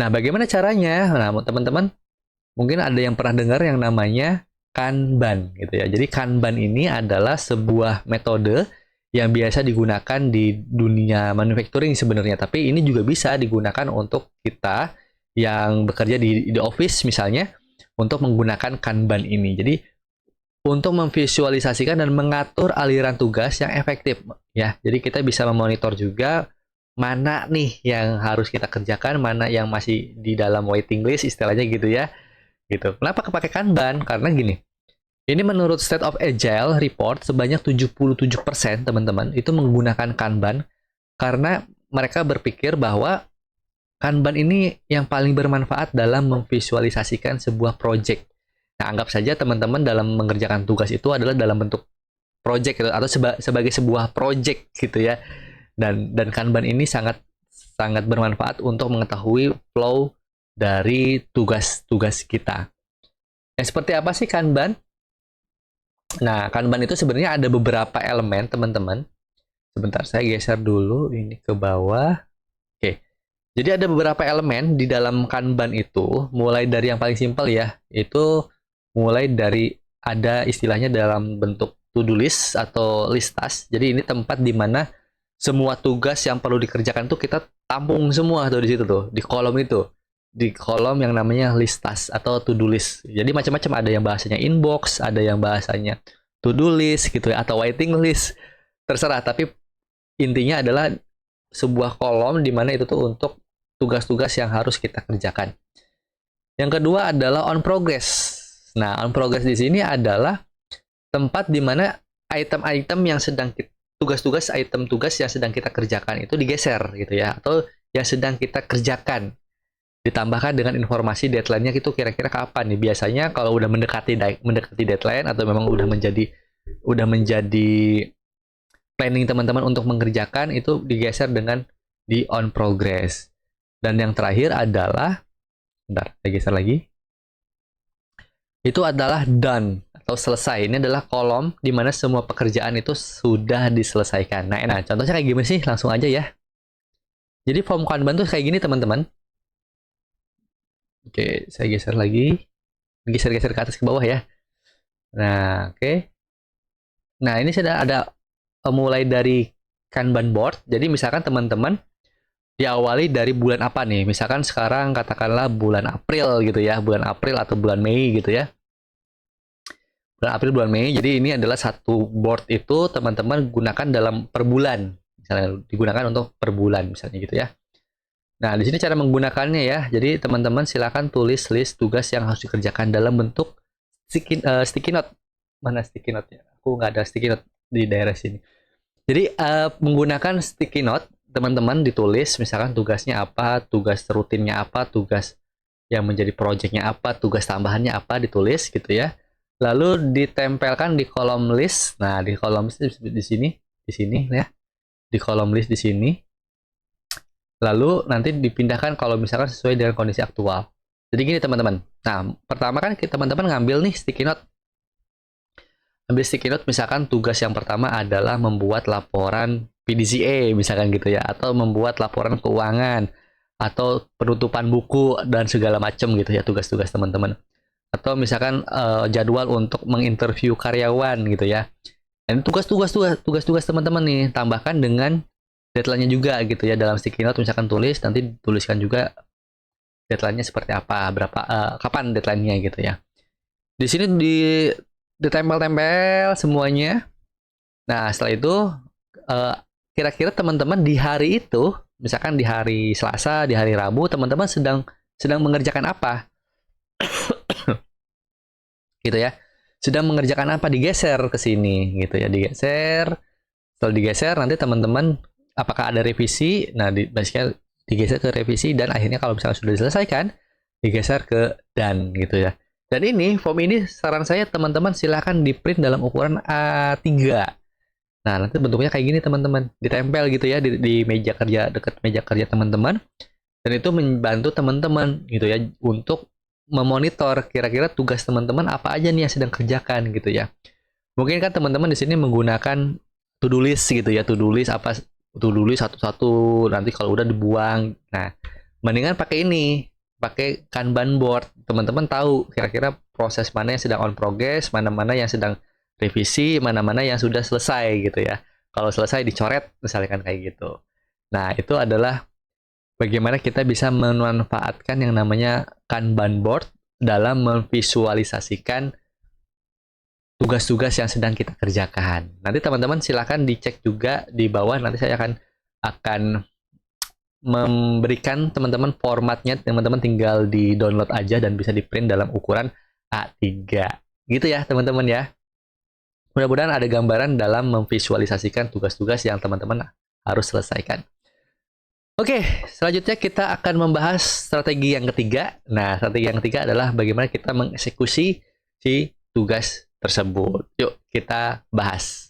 Nah, bagaimana caranya? Nah, teman-teman mungkin ada yang pernah dengar yang namanya Kanban gitu ya. Jadi Kanban ini adalah sebuah metode yang biasa digunakan di dunia manufacturing sebenarnya, tapi ini juga bisa digunakan untuk kita yang bekerja di office misalnya untuk menggunakan Kanban ini. Jadi untuk memvisualisasikan dan mengatur aliran tugas yang efektif ya. Jadi kita bisa memonitor juga mana nih yang harus kita kerjakan, mana yang masih di dalam waiting list istilahnya gitu ya. Gitu. Kenapa kepake Kanban? Karena gini, ini menurut State of Agile Report sebanyak 77% teman-teman itu menggunakan Kanban karena mereka berpikir bahwa Kanban ini yang paling bermanfaat dalam memvisualisasikan sebuah project. Nah, anggap saja teman-teman dalam mengerjakan tugas itu adalah dalam bentuk project gitu, atau sebagai sebuah project gitu ya. Dan Kanban ini sangat sangat bermanfaat untuk mengetahui flow dari tugas-tugas kita. Nah, seperti apa sih Kanban? Nah, Kanban itu sebenarnya ada beberapa elemen, teman-teman. Sebentar, saya geser dulu ini ke bawah. Oke. Jadi ada beberapa elemen di dalam Kanban itu, mulai dari yang paling simpel ya, itu mulai dari ada istilahnya dalam bentuk to-do list atau list task. Jadi ini tempat di mana semua tugas yang perlu dikerjakan tuh kita tampung semua tuh di situ tuh, di kolom itu. Di kolom yang namanya list task atau to-do list. Jadi macam-macam, ada yang bahasanya inbox, ada yang bahasanya to-do list gitu ya, atau waiting list. Terserah, tapi intinya adalah sebuah kolom di mana itu tuh untuk tugas-tugas yang harus kita kerjakan. Yang kedua adalah on progress. Nah, on progress di sini adalah tempat di mana item-item yang sedang tugas-tugas, item tugas yang sedang kita kerjakan itu digeser gitu ya, atau yang sedang kita kerjakan. Ditambahkan dengan informasi deadline-nya itu kira-kira kapan nih. Biasanya kalau udah mendekati deadline atau memang udah menjadi planning teman-teman untuk mengerjakan, itu digeser dengan di on progress. Dan yang terakhir adalah, bentar, saya geser lagi. Itu adalah done atau selesai. Ini adalah kolom di mana semua pekerjaan itu sudah diselesaikan. Nah, contohnya kayak gimana sih? Langsung aja ya. Jadi form Kanban tuh kayak gini teman-teman. Oke, saya geser lagi. Geser-geser ke atas ke bawah ya. Nah, oke. Nah, ini sudah ada mulai dari Kanban board. Jadi misalkan teman-teman diawali dari bulan apa nih? Misalkan sekarang katakanlah bulan April gitu ya, bulan April atau bulan Mei gitu ya. Bulan April, bulan Mei. Jadi ini adalah satu board itu teman-teman gunakan dalam per bulan. Misalnya digunakan untuk per bulan misalnya gitu ya. Nah, di sini cara menggunakannya ya. Jadi teman-teman silakan tulis list tugas yang harus dikerjakan dalam bentuk sticky note. Mana sticky note-nya? Aku nggak ada sticky note di daerah sini. Jadi menggunakan sticky note, teman-teman ditulis misalkan tugasnya apa, tugas rutinnya apa, tugas yang menjadi projectnya apa, tugas tambahannya apa, ditulis gitu ya. Lalu ditempelkan di kolom list. Nah, di kolom list di sini ya. Di kolom list di sini. Lalu nanti dipindahkan kalau misalkan sesuai dengan kondisi aktual. Jadi gini teman-teman. Nah, pertama kan teman-teman ngambil nih sticky note. Ambil sticky note, misalkan tugas yang pertama adalah membuat laporan PDCA misalkan gitu ya, atau membuat laporan keuangan, atau penutupan buku dan segala macam gitu ya, tugas-tugas teman-teman. Atau misalkan jadwal untuk menginterview karyawan gitu ya. Dan tugas-tugas teman-teman nih, tambahkan dengan deadline-nya juga gitu ya, dalam sticky note misalkan tulis, nanti tuliskan juga deadline-nya seperti apa, berapa kapan deadline-nya gitu ya. Di sini ditempel-tempel semuanya. Nah, setelah itu kira-kira teman-teman di hari itu, misalkan di hari Selasa, di hari Rabu, teman-teman sedang mengerjakan apa? Gitu ya. Sedang mengerjakan apa, digeser ke sini gitu ya, digeser. Setelah digeser nanti teman-teman apakah ada revisi? Nah, basically digeser ke revisi, dan akhirnya kalau misalnya sudah diselesaikan, digeser ke done gitu ya. Dan ini form ini saran saya teman-teman silahkan di print dalam ukuran A3. Nah, nanti bentuknya kayak gini teman-teman, ditempel gitu ya di meja kerja, dekat meja kerja teman-teman. Dan itu membantu teman-teman gitu ya untuk memonitor kira-kira tugas teman-teman apa aja nih yang sedang kerjakan gitu ya. Mungkin kan teman-teman di sini menggunakan to-do list gitu ya, to-do list apa, to-do list satu-satu, nanti kalau udah dibuang. Nah, Mendingan pakai ini, pakai Kanban board. Teman-teman tahu kira-kira proses mana yang sedang on progress, mana-mana yang sedang revisi, mana-mana yang sudah selesai gitu ya. Kalau selesai dicoret, misalkan kayak gitu. Nah, itu adalah bagaimana kita bisa memanfaatkan yang namanya Kanban board dalam memvisualisasikan tugas-tugas yang sedang kita kerjakan. Nanti teman-teman silakan dicek juga di bawah. Nanti saya akan memberikan teman-teman formatnya. Teman-teman tinggal di download aja dan bisa di print dalam ukuran A3. Gitu ya teman-teman ya. Mudah-mudahan ada gambaran dalam memvisualisasikan tugas-tugas yang teman-teman harus selesaikan. Oke, selanjutnya kita akan membahas strategi yang ketiga. Nah, strategi yang ketiga adalah bagaimana kita mengeksekusi si tugas tersebut. Yuk, kita bahas.